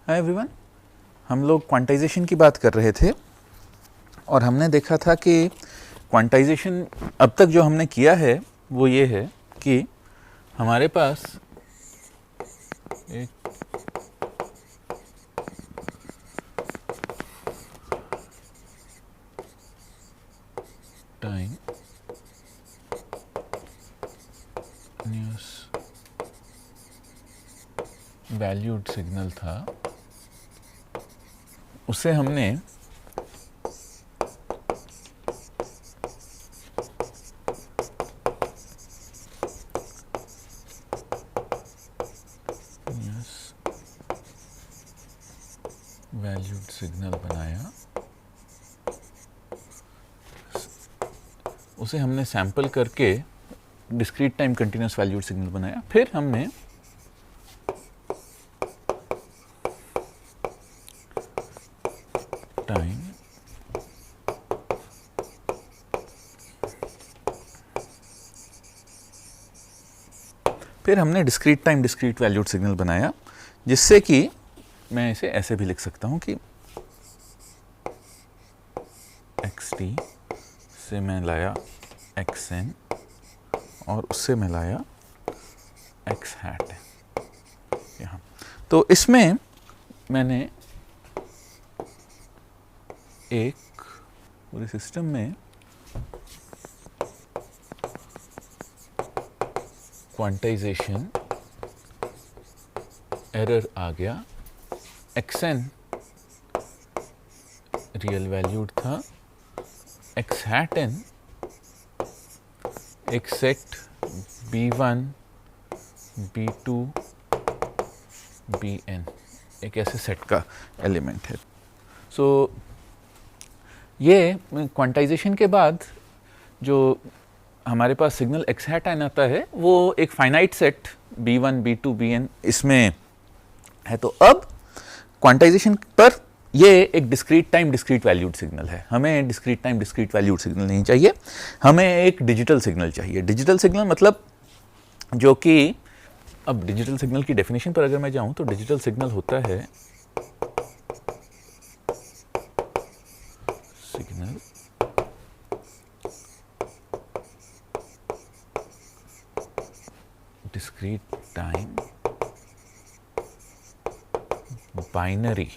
Hi everyone, हम लोग quantization की बात कर रहे थे और हमने देखा था कि क्वांटाइजेशन अब तक जो हमने किया है वो ये है कि हमारे पास एक टाइम न्यूज़ वैल्यूड सिग्नल था, उसे हमने वैल्यूड सिग्नल बनाया, उसे हमने सैंपल करके discrete time continuous valued signal बनाया। फिर हमने time discrete time discrete valued signal बनाया, जिससे कि मैं इसे ऐसे भी लिख सकता हूं कि xt से मैं लाया xn और उससे मैं लाया x hat यहाँ। तो इसमें मैंने एक पूरे सिस्टम में क्वांटाइजेशन एरर आ गया। xn रियल वैल्यूड था, x hat n एक सेट b1 b2 bn एक ऐसे सेट का एलिमेंट है। सो ये क्वांटाइजेशन के बाद जो हमारे पास सिग्नल x hat n आता है वो एक finite set b1 b2 bn इसमें है। तो अब क्वांटाइजेशन पर ये एक discrete time discrete valued signal है। हमें discrete time discrete valued signal नहीं चाहिए, हमें एक डिजिटल सिग्नल चाहिए। डिजिटल सिग्नल मतलब जो कि, अब डिजिटल सिग्नल की डेफिनेशन पर अगर मैं जाऊं तो डिजिटल सिग्नल होता है signal discrete time binary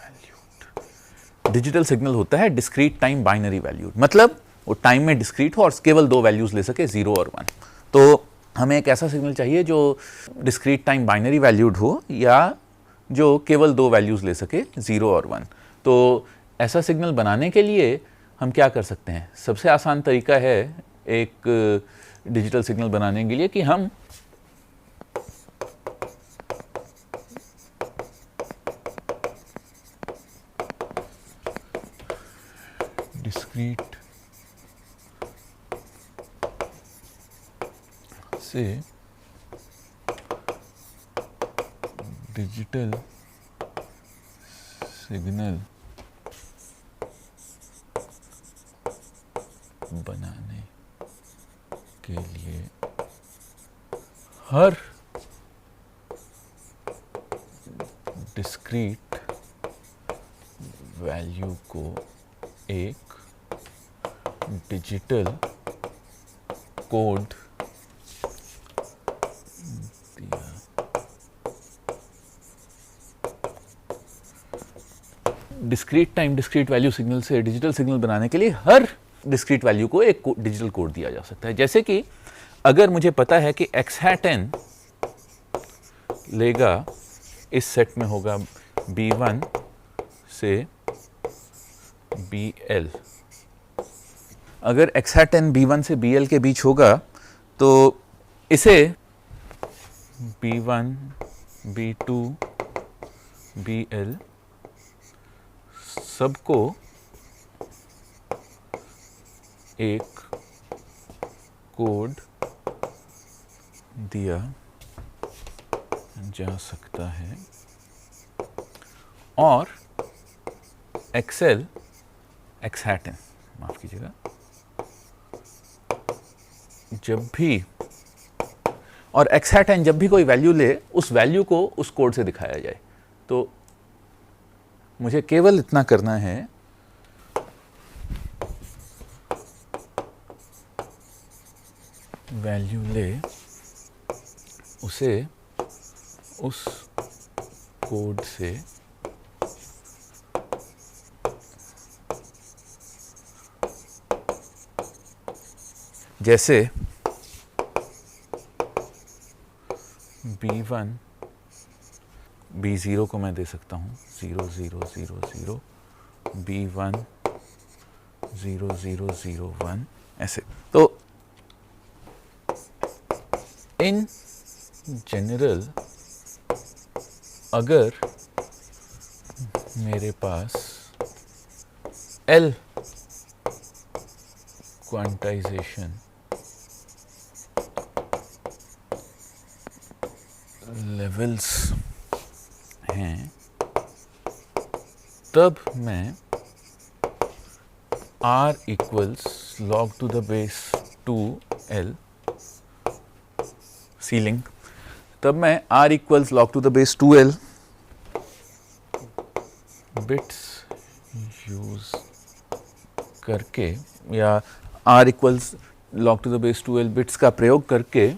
valued. Digital signal होता है डिस्क्रीट टाइम बाइनरी वैल्यूड, मतलब वो टाइम में डिस्क्रीट हो और केवल दो वैल्यूज ले सके, 0 और 1। तो हमें एक ऐसा सिग्नल चाहिए जो डिस्क्रीट टाइम बाइनरी वैल्यूड हो या जो केवल दो वैल्यूज ले सके, 0 और 1। तो ऐसा सिग्नल बनाने के लिए हम क्या कर सकते हैं? सबसे आसान तरीका है एक डिजिटल सिग्नल बनाने के लिए कि हम डिस्क्रीट से डिजिटल सिग्नल बनाने के लिए हर डिस्क्रीट वैल्यू को एक डिजिटल कोड दिया। Discrete time discrete value signal से डिजिटल सिग्नल बनाने के लिए हर डिस्क्रीट वैल्यू को एक डिजिटल कोड दिया जा सकता है। जैसे कि अगर मुझे पता है कि x hat n लेगा, इस सेट में होगा b1 से bl। अगर x hat n b1 से bl के बीच होगा तो इसे b1 b2 bl सबको एक कोड दिया जा सकता है और एक्सेल x hat n, माफ कीजिएगा, जब भी और x हैट n जब भी कोई वैल्यू ले उस वैल्यू को उस कोड से दिखाया जाए। तो मुझे केवल इतना करना है, वैल्यू ले उसे उस कोड से जैसे B1 B0 को मैं दे सकता हूँ 0 0 0 0, B1 0 0 0 1 ऐसे। तो इन जनरल अगर मेरे पास L क्वांटाइजेशन लेवल्स हैं, तब मैं R equals log to the base 2L ceiling, तब मैं R equals log to the base 2L bits use करके या R equals log to the base 2L bits का प्रयोग करके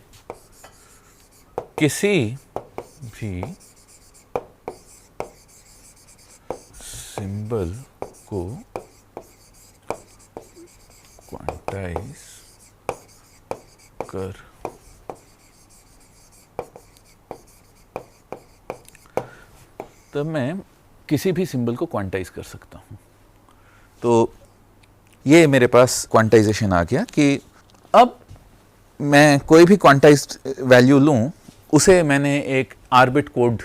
किसी भी सिंबल को क्वांटाइज कर तब मैं किसी भी सिंबल को क्वांटाइज कर सकता हूं। तो ये मेरे पास क्वांटाइजेशन आ गया कि अब मैं कोई भी क्वांटाइज्ड वैल्यू लूं, उसे मैंने एक आर्बिट कोड,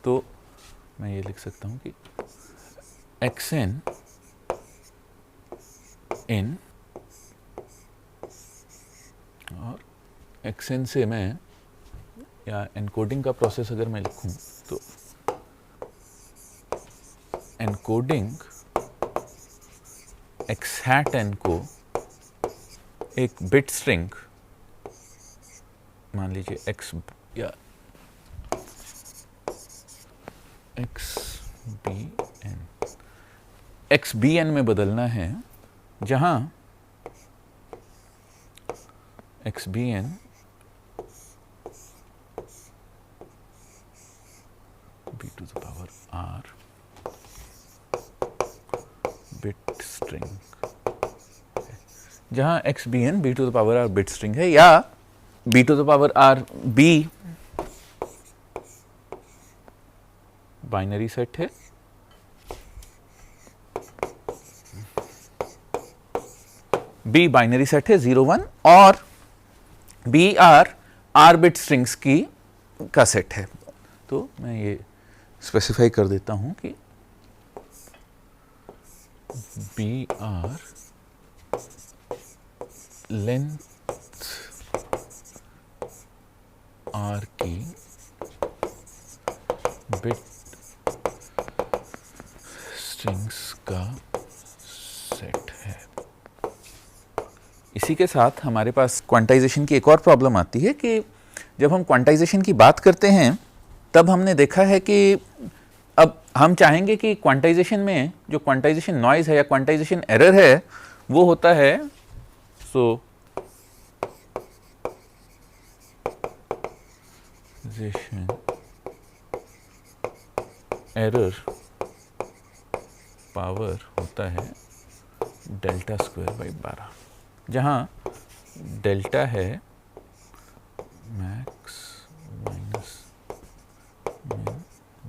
तो मैं ये लिख सकता हूं कि xn in, और xn से मैं या एनकोडिंग का प्रोसेस अगर मैं लिखूं तो एनकोडिंग x hat n को एक बिट स्ट्रिंग मान लीजिए x या xbn में बदलना है, जहां xbn b to the power r bit string, जहां xbn b to the power r bit string है, या b to the power r b binary set है, b बाइनरी सेट है 0 1, और b r बिट स्ट्रिंग्स का set है। तो मैं ये स्पेसिफाई कर देता हूं कि b r लेंथ r की बिट स्ट्रिंग्स का सेट है। इसी के साथ हमारे पास क्वांटाइजेशन की एक और प्रॉब्लम आती है कि जब हम क्वांटाइजेशन की बात करते हैं तब हमने देखा है कि अब हम चाहेंगे कि क्वांटाइजेशन में जो क्वांटाइजेशन नॉइज है या क्वांटाइजेशन एरर है वो होता है एरर पावर होता है डेल्टा स्क्वायर बाई 12, जहां डेल्टा है मैक्स माइनस मिन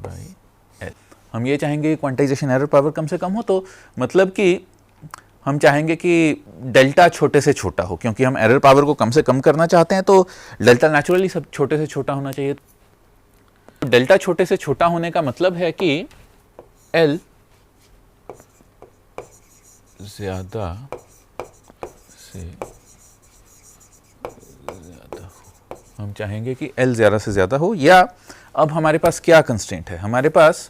बाई एल। हम ये चाहेंगे कि क्वांटाइजेशन एरर पावर कम से कम हो, तो मतलब कि हम चाहेंगे कि डेल्टा छोटे से छोटा हो, क्योंकक्योंकि हम एरर पावर को कम से कम करना चाहते हैं, तो डेल्टा नेचुरली सब छोटे से छोटा होना चाहिए। डेल्टा छोटे से छोटा होने का मतलब है कि एल ज्यादा से ज्यादा हो, हम चाहेंगे कि एल ज्यादा से ज्यादा हो। या अब हमारे पास क्या कंस्ट्रेंट है, हमारे पास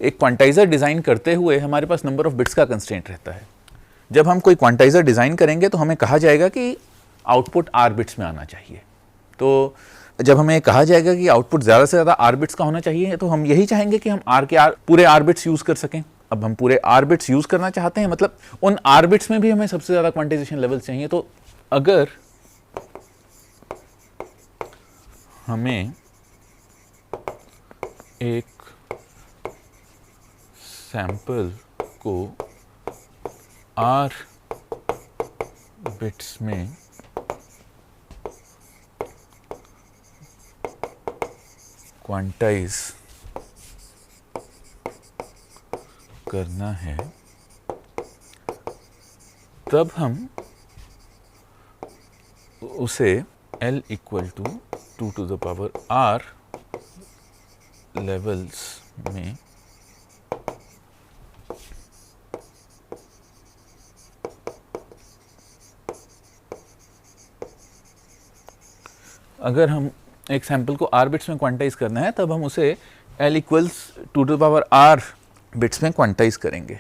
एक क्वांटाइजर डिजाइन करते हुए हमारे पास नंबर ऑफ बिट्स का कंस्ट्रेंट रहता है। जब हम कोई क्वांटाइजर डिजाइन करेंगे तो हमें कहा जाएगा कि आउटपुट आर बिट्स में आना चाहिए, तो जब हमें कहा जाएगा कि आउटपुट ज़्यादा से ज़्यादा आर बिट्स का होना चाहिए, तो हम यही चाहेंगे कि हम पूरे आर बिट्स यूज़ कर सकें। अब हम पूरे आर बिट्स यूज़ करना चाहते हैं, मतलब उन आर बिट्स में भी हमें सबसे ज़्यादा क्वांटाइजेशन लेवल्स चाहिए। तो अगर हमें एक सैंपल को आर बिट्स में क्वांटाइज करना है, तब हम उसे L equal to 2 to the power R levels में अगर हम एक सैंपल को आर बिट्स में क्वांटाइज करना है, तब हम उसे L equals 2 to the power R bits में क्वांटाइज करेंगे।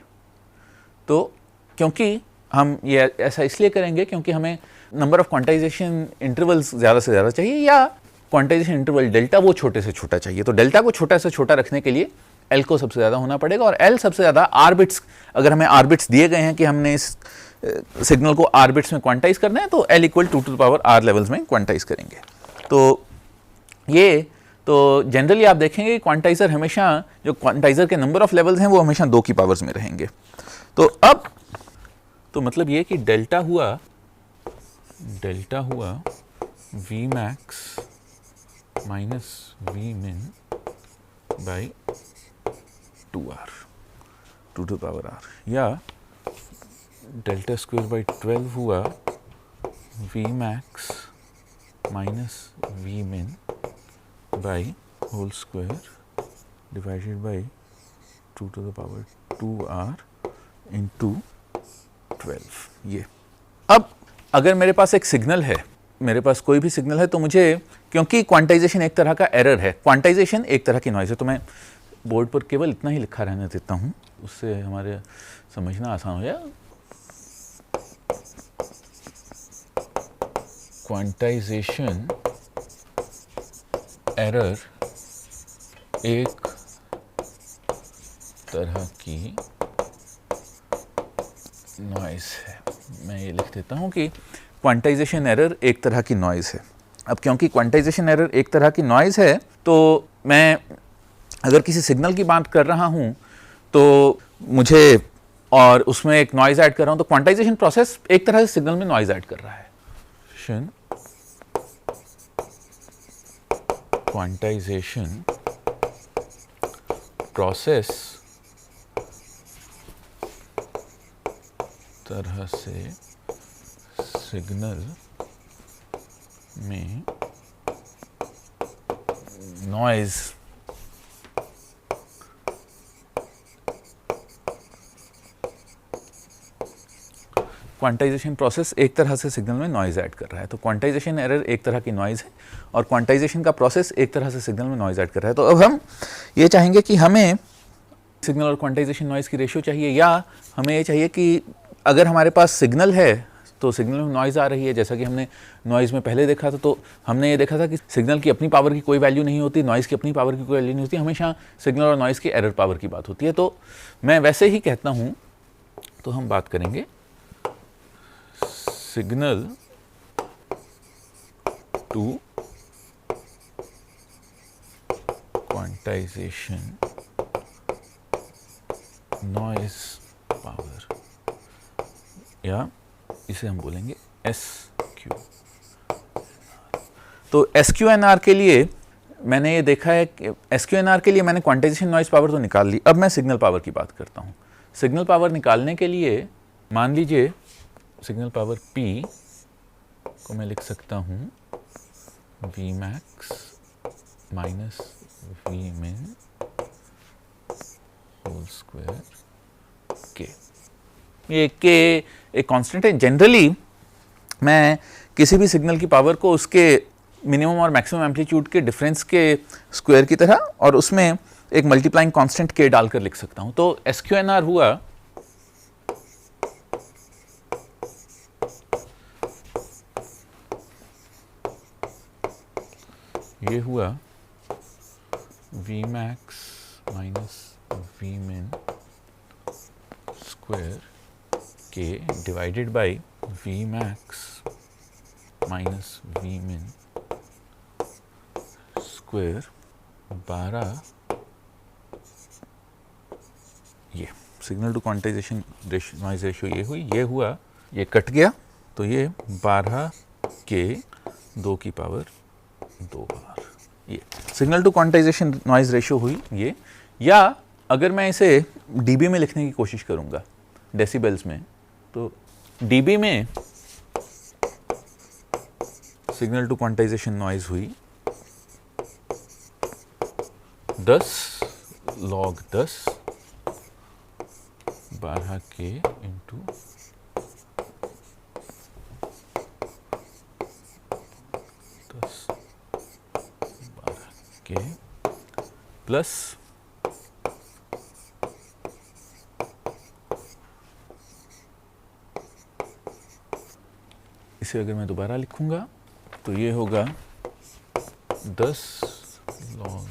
तो क्योंकि हम ये ऐसा इसलिए करेंगे क्योंकि हमें नंबर ऑफ क्वांटाइजेशन इंटरवल्स ज़्यादा से ज़्यादा चाहिए, या क्वांटाइजेशन इंटरवल डेल्टा वो छोटे से छोटा चाहिए। तो डेल्टा को छोटा से छोटा रखने के लिए L को सबसे ज़्यादा होना पड़ेगा, और L सबसे ज़्यादा आर बिट्स, अगर हमें आर बिट्स दिए गए हैं कि हमने इस सिग्नल को आर बिट्स में क्वांटाइज करना है, तो L equal 2 to the power R levels में क्वांटाइज करेंगे। तो जनरली आप देखेंगे क्वांटाइजर हमेशा, जो क्वांटाइजर के नंबर ऑफ लेवल्स हैं वो हमेशा 2 की पावर्स में रहेंगे। तो अब तो मतलब ये कि डेल्टा हुआ V max minus V min by 2R 2 to the power R, या डेल्टा स्क्वायर बाई 12 हुआ V max minus V min by whole square divided by 2 to the power 2R into 12। ये अब अगर मेरे पास एक सिग्नल है, मेरे पास कोई भी सिग्नल है, तो मुझे, क्योंकि क्वांटाइजेशन एक तरह का एरर है, क्वांटाइजेशन एक तरह की नॉइज है, तो मैं बोर्ड पर केवल इतना ही लिखा रहने देता हूँ, उससे हमारे समझना आसान हो जाए। क्वांटाइजेशन एरर एक तरह की नॉइज है। मैं ये लिख देता हूँ कि क्वांटाइजेशन एरर एक तरह की नॉइज है। अब क्योंकि क्वांटाइजेशन एरर एक तरह की नॉइज है, तो मैं अगर किसी सिग्नल की बात कर रहा हूँ तो मुझे, और उसमें एक नॉइज ऐड कर रहा हूँ, तो क्वांटाइजेशन प्रोसेस एक तरह से सिग्नल में नॉइज ऐड कर रहा है। क्वांटाइजेशन प्रोसेस तरह से सिग्नल में नॉइज क्वांटाइजेशन प्रोसेस एक तरह से सिग्नल में नॉइज ऐड कर रहा है। तो क्वांटाइजेशन एरर एक तरह की नॉइज है, और क्वांटाइजेशन का प्रोसेस एक तरह से सिग्नल में नॉइज ऐड कर रहा है। तो अब हम ये चाहेंगे कि हमें सिग्नल और क्वांटाइजेशन नॉइज की रेशियो चाहिए, या हमें ये चाहिए कि अगर हमारे पास सिग्नल है तो सिग्नल में नॉइज़ आ रही है, जैसा कि हमने नॉइज़ में पहले देखा था, तो हमने ये देखा था कि सिग्नल की अपनी पावर की कोई वैल्यू नहीं होती, नॉइज़ की अपनी पावर की कोई वैल्यू नहीं होती, हमेशा सिग्नल और नॉइज़ की एरर पावर की बात होती है। तो मैं वैसे ही कहता हूँ, तो हम बात करेंगे signal to quantization noise power, या इसे हम बोलेंगे SQ। तो SQNR के लिए मैंने ये देखा है कि SQNR के लिए मैंने क्वांटाइजेशन नॉइज पावर तो निकाल ली। अब मैं सिग्नल पावर की बात करता हूँ। सिग्नल पावर निकालने के लिए मान लीजिए सिग्नल पावर P को मैं लिख सकता हूँ V max minus V min whole square K। ये K एक कांस्टेंट है। जनरली मैं किसी भी सिग्नल की पावर को उसके मिनिमम और मैक्सिमम एम्पलीट्यूड के डिफरेंस के स्क्वायर की तरह और उसमें एक मल्टीप्लाइंग कांस्टेंट K डालकर लिख सकता हूं। तो SQNR हुआ ये हुआ V max minus V min square के divided by V max minus V min square 12, ये signal to quantization noise ratio ये हुई, ये हुआ, ये कट गया, तो ये 12 के 2 की पावर 2 बार, ये signal to quantization noise ratio हुई ये। या अगर मैं इसे डीबी में लिखने की कोशिश करूंगा डेसिबल्स में, तो डीबी में सिग्नल टू क्वांटाइजेशन नॉइज हुई 10 log 10 12 के इंटू 10 12 के प्लस इसे अगर मैं दोबारा लिखूंगा तो ये होगा 10 log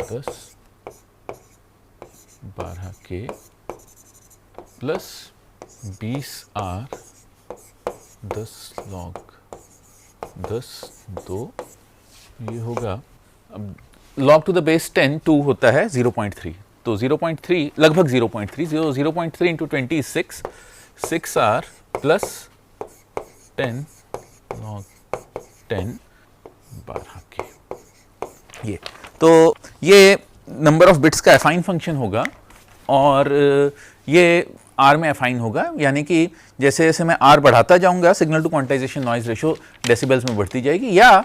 10 12 के प्लस 20R 10 log 10 2, ये होगा, अब log टू द बेस 10 2 होता है 0.3, तो 0.3 लगभग 0.3 0.3 into 20 is 6R plus 10 log 10 12 के, ये तो ये नंबर ऑफ बिट्स का एफाइन फंक्शन होगा और ये आर में एफाइन होगा, यानी कि जैसे जैसे मैं आर बढ़ाता जाऊंगा signal to quantization noise ratio decibels में बढ़ती जाएगी। या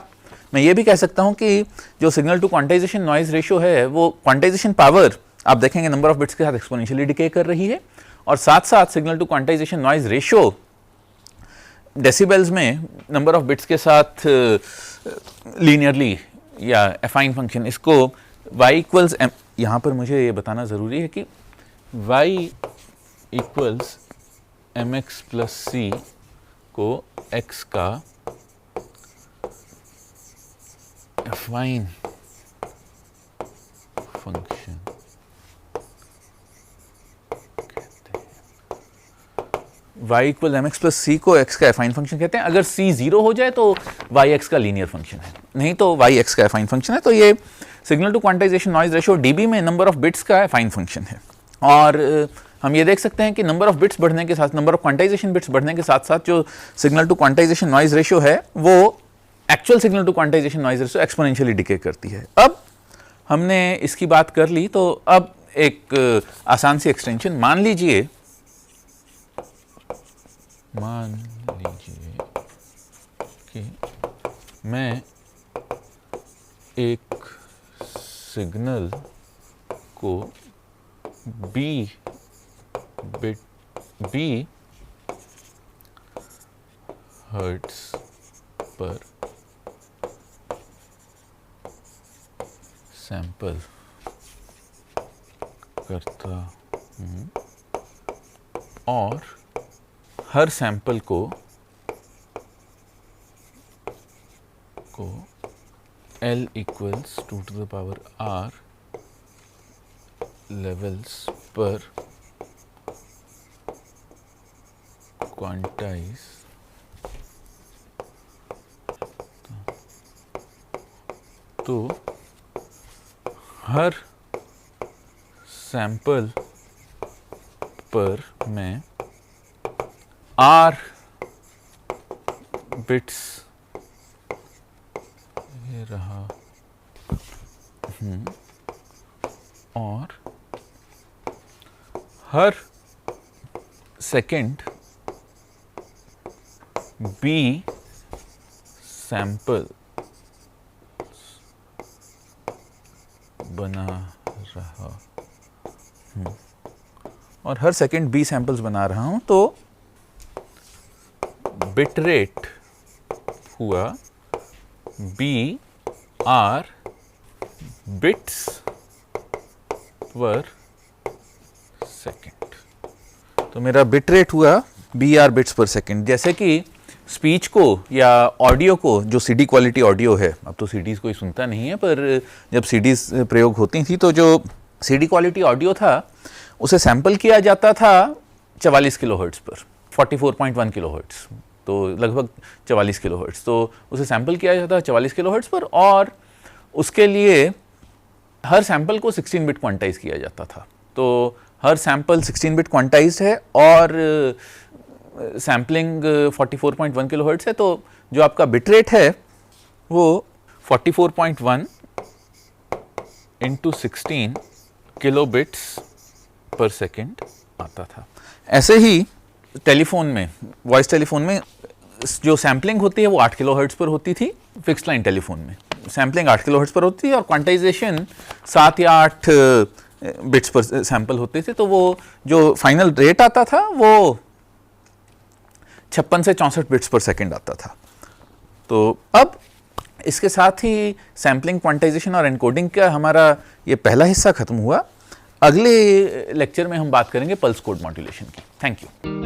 मैं ये भी कह सकता हूं कि जो signal to quantization noise ratio है वो क्वांटाइजेशन पावर आप देखेंगे नंबर ऑफ बिट्स के साथ एक्सपोनेंशियली डिके कर रही है, और साथ साथ signal to quantization noise ratio decibels में नंबर ऑफ बिट्स के साथ लीनियरली या एफाइन फंक्शन, इसको y इक्वल्स एम, यहाँ पर मुझे ये बताना ज़रूरी है कि y equals m x plus c को x का एफाइन फंक्शन कहते हैं। y equal m x plus c को x का एफाइन फंक्शन कहते हैं। अगर c 0 हो जाए तो y x का लीनियर फंक्शन है, नहीं तो y x का एफाइन फंक्शन है। तो ये signal to quantization noise ratio dB में नंबर ऑफ बिट्स का एफाइन फंक्शन है। और हम ये देख सकते हैं कि नंबर ऑफ बिट्स बढ़ने के साथ, नंबर ऑफ क्वांटाइजेशन बिट्स बढ़ने के साथ साथ जो signal to quantization noise ratio है वो actual signal to quantization noise ratio exponentially decay करती है। अब हमने इसकी बात कर ली, तो अब एक आसान सी एक्सटेंशन, मान लीजिए कि मैं एक सिग्नल को b हर्ट्ज पर सैंपल करता हूँ और हर सैंपल को L equals 2 to the power R levels पर क्वांटाइज, तो हर सैंपल पर मैं R बिट्स रहा हूँ और हर सेकंड B सैंपल बना रहा हूँ और हर सेकंड B सैंपल्स बना रहा हूँ, तो बिट रेट हुआ BR बिट्स पर सेकेंड। तो मेरा बिट रेट हुआ BR बिट्स पर सेकेंड। जैसे कि स्पीच को या ऑडियो को, जो सीडी क्वालिटी ऑडियो है, अब तो सीडीज़ कोई सुनता नहीं है, पर जब सीडीज़ प्रयोग होती थी तो जो सीडी क्वालिटी ऑडियो था उसे सैंपल किया जाता था 44 किलोहर्ट्ज़ पर, 44.1 किलोहर्ट्ज़, तो लगभग 44 किलोहर्ट्ज़, तो उसे सैंपल किया जाता था 44 किलोहर्ट्ज़ पर, और उसके लिए हर सैंपल को 16 बिट क्वांटाइज किया जाता था। तो हर सैंपल 16 बिट क्वांटाइज्ड है और सैम्पलिंग 44.1 किलोहर्ट्ज़ है, तो जो आपका बिट रेट है वो 44.1 इंटू 16 किलो बिट्स पर सेकेंड आता था। ऐसे ही टेलीफोन में, वॉइस टेलीफोन में जो सैम्पलिंग होती है वो 8 किलोहर्ट्ज़ पर होती थी। फिक्स्ड लाइन टेलीफोन में सैम्पलिंग 8 किलोहर्ट्ज़ पर होती थी और क्वांटाइजेशन 7 या 8 बिट्स पर सैंपल होते थे। तो वो जो फाइनल रेट आता था वो 56 से 64 बिट्स पर सेकेंड आता था। तो अब इसके साथ ही सैम्पलिंग, क्वांटाइजेशन और एनकोडिंग का हमारा ये पहला हिस्सा खत्म हुआ। अगले लेक्चर में हम बात करेंगे पल्स कोड मॉड्यूलेशन की। Thank you.